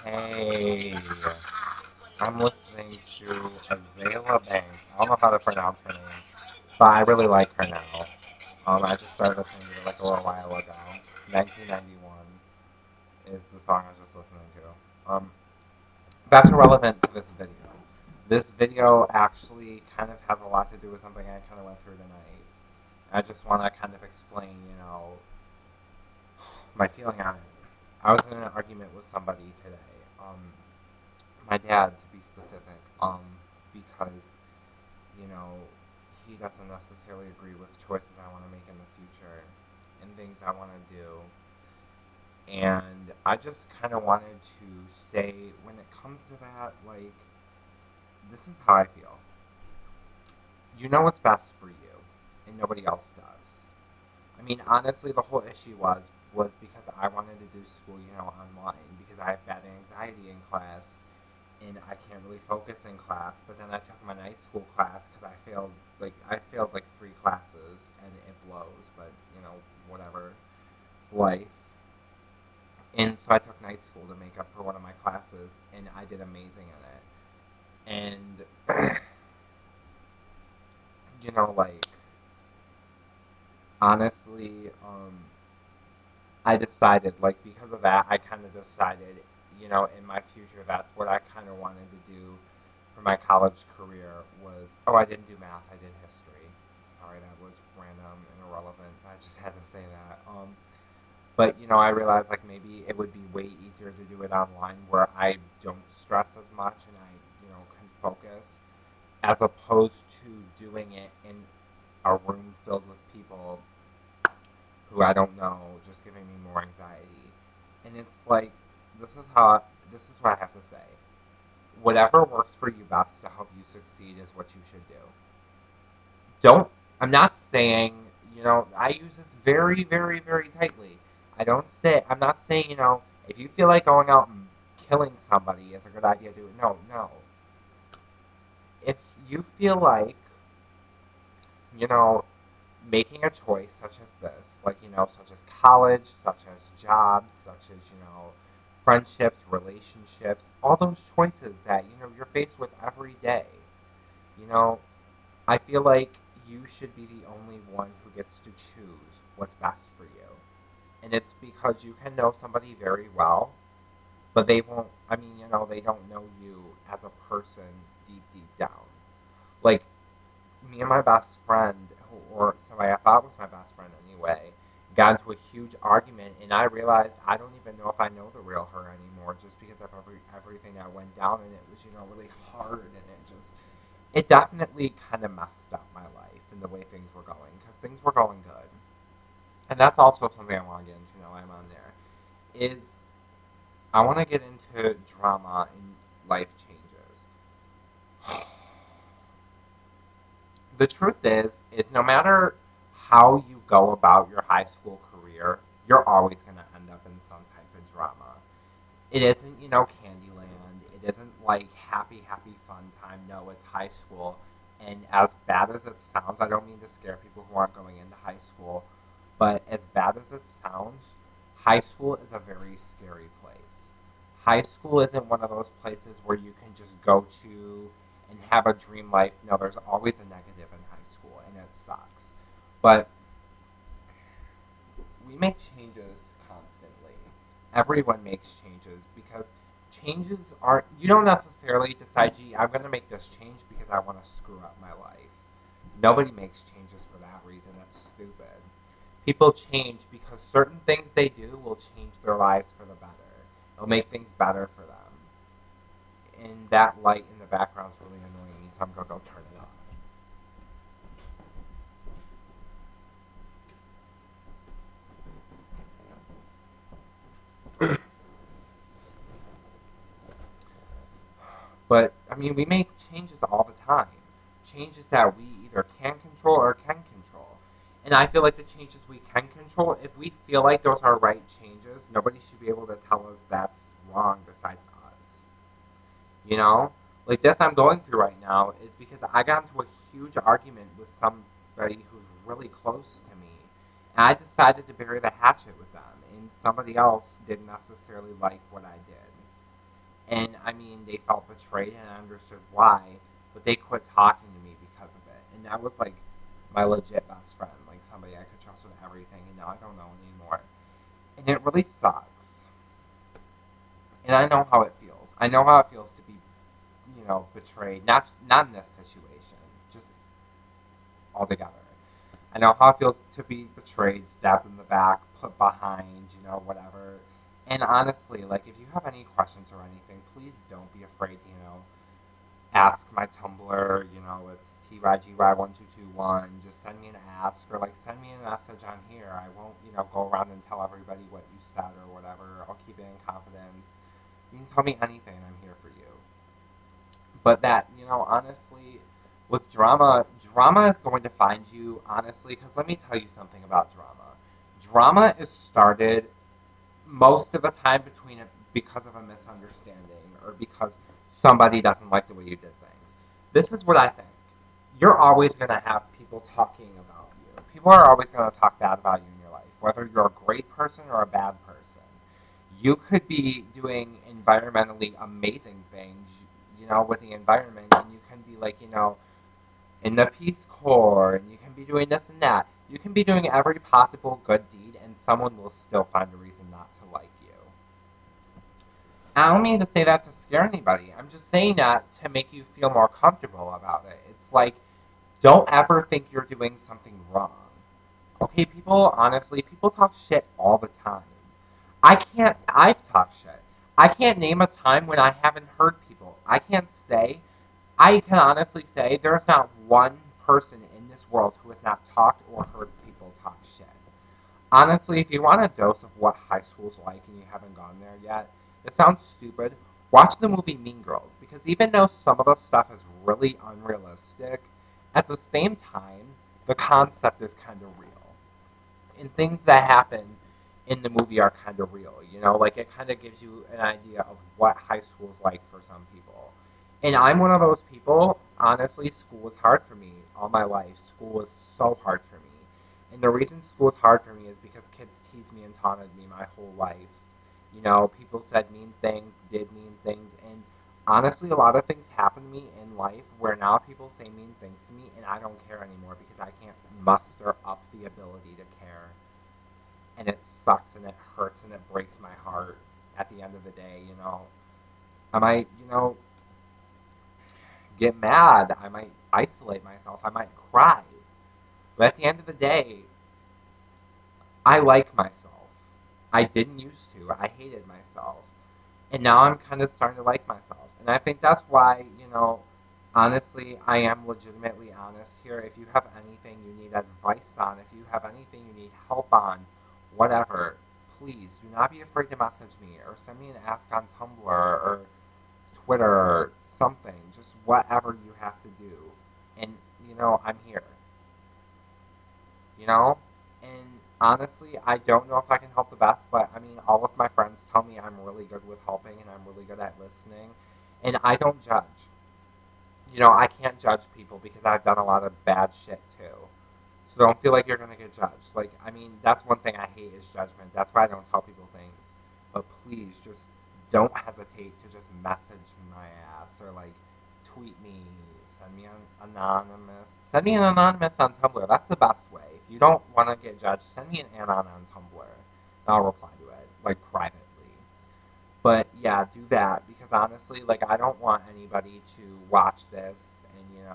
Hey, I'm listening to Azalea Banks. I don't know how to pronounce her name, but I really like her now. I just started listening to it like a little while ago. 1991 is the song I was just listening to. That's irrelevant to this video. This video actually kind of has a lot to do with something I kind of went through tonight. I just want to kind of explain, my feeling on it. I was in an argument with somebody today. My dad, to be specific, because you know he doesn't necessarily agree with choices I want to make in the future and things I want to do. And I just kind of wanted to say, when it comes to that, like, this is how I feel. You know what's best for you, and nobody else does. I mean, honestly, the whole issue was because I wanted to do school, online because I have bad anxiety in class and I can't really focus in class. But then I took my night school class because I failed like 3 classes and it blows. But whatever, it's life. And so I took night school to make up for one of my classes, and I did amazing in it. And like honestly, I decided, like, because of that, I kind of decided, in my future, that's what I kind of wanted to do for my college career was, oh, I didn't do math, I did history. Sorry, that was random and irrelevant. I just had to say that. But, I realized, like, maybe it would be way easier to do it online where I don't stress as much and I, can focus as opposed to doing it in a room filled with people who I don't know, just giving me more anxiety. And it's like, this is what I have to say. Whatever works for you best to help you succeed is what you should do. Don't, I'm not saying, I use this very, very, very tightly. I'm not saying, if you feel like going out and killing somebody is a good idea, do it. No, no. If you feel like, you know, making a choice such as this, like, such as college, such as jobs, such as, friendships, relationships, all those choices that, you're faced with every day, you know, I feel like you should be the only one who gets to choose what's best for you. And it's because you can know somebody very well, but they won't, I mean, they don't know you as a person deep, deep down. Like, me and my best friend, or somebody I thought was my best friend anyway, got into a huge argument, and I realized I don't even know if I know the real her anymore, just because of everything that went down, and it was really hard, and it definitely kind of messed up my life and the way things were going, because things were going good, and that's also something I want to get into now I'm on there. Is I want to get into drama and life changes. The truth is no matter how you go about your high school career, you're always going to end up in some type of drama. It isn't, Candyland. It isn't like happy, happy fun time. No, it's high school. And as bad as it sounds, I don't mean to scare people who aren't going into high school, but as bad as it sounds, high school is a very scary place. High school isn't one of those places where you can just go to and have a dream life. No, there's always a negative in high school, and it sucks. But we make changes constantly. Everyone makes changes because changes aren't, you don't necessarily decide, gee, I'm going to make this change because I want to screw up my life. Nobody makes changes for that reason. That's stupid. People change because certain things they do will change their lives for the better. It'll make things better for them. And that light in the background is really annoying me, so I'm going to go turn it off. But I mean, we make changes all the time. Changes that we either can control or can control. And I feel like the changes we can control, if we feel like those are right changes, nobody should be able to tell us that's wrong besides us. You know? Like this I'm going through right now is because I got into a huge argument with somebody who's really close to me. And I decided to bury the hatchet with them. And somebody else didn't necessarily like what I did. And I mean, they felt betrayed, and I understood why, but they quit talking to me because of it. And that was like my legit best friend, like somebody I could trust with everything, and now I don't know anymore. And it really sucks. And I know how it feels. I know how it feels to be, betrayed. Not in this situation, just altogether. I know how it feels to be betrayed, stabbed in the back, put behind, whatever. And honestly, like, if you have any questions or anything, please don't be afraid to, ask my Tumblr. It's tygy1221. Just send me an ask, or like send me a message on here. I won't, go around and tell everybody what you said or whatever. I'll keep it in confidence. You can tell me anything. I'm here for you. But that, honestly, with drama, drama is going to find you, honestly, because let me tell you something about drama. Drama is started most of the time because of a misunderstanding or because somebody doesn't like the way you did things. This is what I think. You're always going to have people talking about you. People are always going to talk bad about you in your life, whether you're a great person or a bad person. You could be doing environmentally amazing things, with the environment, and you can be like, in the Peace Corps, and you can be doing this and that. You can be doing every possible good deed, and someone will still find a reason not to like you. I don't mean to say that to scare anybody. I'm just saying that to make you feel more comfortable about it. It's like, don't ever think you're doing something wrong. Okay, people talk shit all the time. I've talked shit. I can't name a time when I haven't heard people. I can honestly say there's not one person in this world who has not talked or heard people talk shit. Honestly, if you want a dose of what high school's like and you haven't gone there yet, it sounds stupid. Watch the movie Mean Girls, because even though some of the stuff is really unrealistic, at the same time, the concept is kind of real. And things that happen in the movie are kind of real. Like it kind of gives you an idea of what high school's like for some people. And I'm one of those people. Honestly, school was hard for me all my life. School was so hard for me. And the reason school was hard for me is because kids teased me and taunted me my whole life. People said mean things, did mean things, and honestly, a lot of things happen to me in life where now people say mean things to me, and I don't care anymore because I can't muster up the ability to care. And it sucks and it hurts and it breaks my heart at the end of the day. I might, get mad. I might isolate myself. I might cry. But at the end of the day, I like myself. I didn't used to. I hated myself. And now I'm kind of starting to like myself. And I think that's why, honestly, I am legitimately honest here. If you have anything you need advice on, if you have anything you need help on, whatever, please do not be afraid to message me or send me an ask on Tumblr or Twitter or something. Just whatever you have to do. And, I'm here. you know? And honestly, I don't know if I can help the best, but I mean, all of my friends tell me I'm really good with helping and I'm really good at listening. And I don't judge. I can't judge people because I've done a lot of bad shit too. So don't feel like you're gonna get judged. Like, I mean, that's one thing I hate is judgment. That's why I don't tell people things. But please, just don't hesitate to just message my ass or like tweet me, send me an anonymous. Send me an anonymous on Tumblr. That's the best way. If you don't want to get judged, send me an anon on Tumblr. And I'll reply to it, like privately. But yeah, do that because honestly, like I don't want anybody to watch this and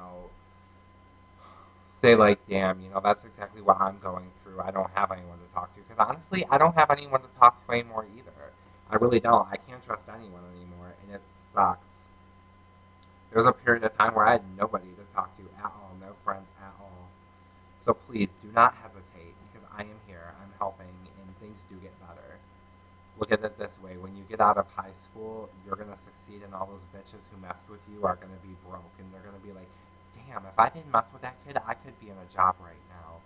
say like, damn, that's exactly what I'm going through. I don't have anyone to talk to because honestly, I don't have anyone to talk to anymore either. I really don't. I can't trust anyone anymore, and it sucks. There was a period of time where I had nobody to talk to at all, no friends at all. So please do not hesitate because I am here. I'm helping, and things do get better. Look at it this way: when you get out of high school, you're gonna succeed, and all those bitches who messed with you are gonna be broke, and they're gonna be like, "Damn, if I didn't mess with that kid, I could be in a job right now."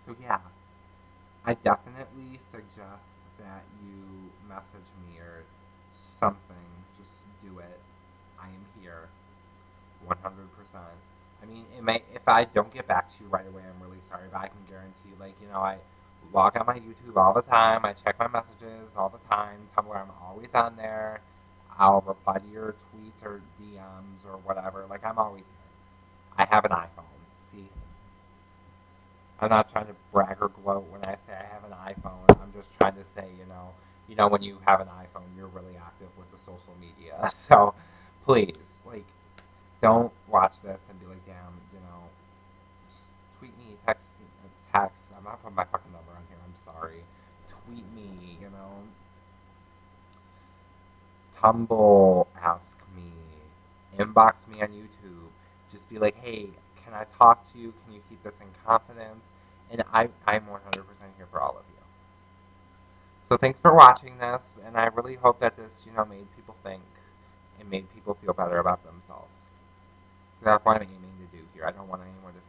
So yeah, I definitely suggest that you message me or something. Just do it. I am here, 100%. I mean, it may if I don't get back to you right away, I'm really sorry, but I can guarantee, like, I log on my YouTube all the time. I check my messages all the time. Tumblr, I'm always on there. I'll reply to your tweets or DMs or whatever. Like, I'm always here. I have an iPhone. See, I'm not trying to brag or gloat when I say I have an iPhone. I'm just trying to say, when you have an iPhone, you're really active with the social media. So, please, like, don't watch this and be like, damn, just tweet me, text. I'm not putting my fucking number on here. I'm sorry. Tweet me, Tumble, ask me, inbox me on YouTube. Just be like, hey, can I talk to you? Can you keep this in confidence? And I'm 100% here for all of you. So thanks for watching this, and I really hope that this, made people think and made people feel better about themselves. That's what I'm aiming to do here. I don't want anyone to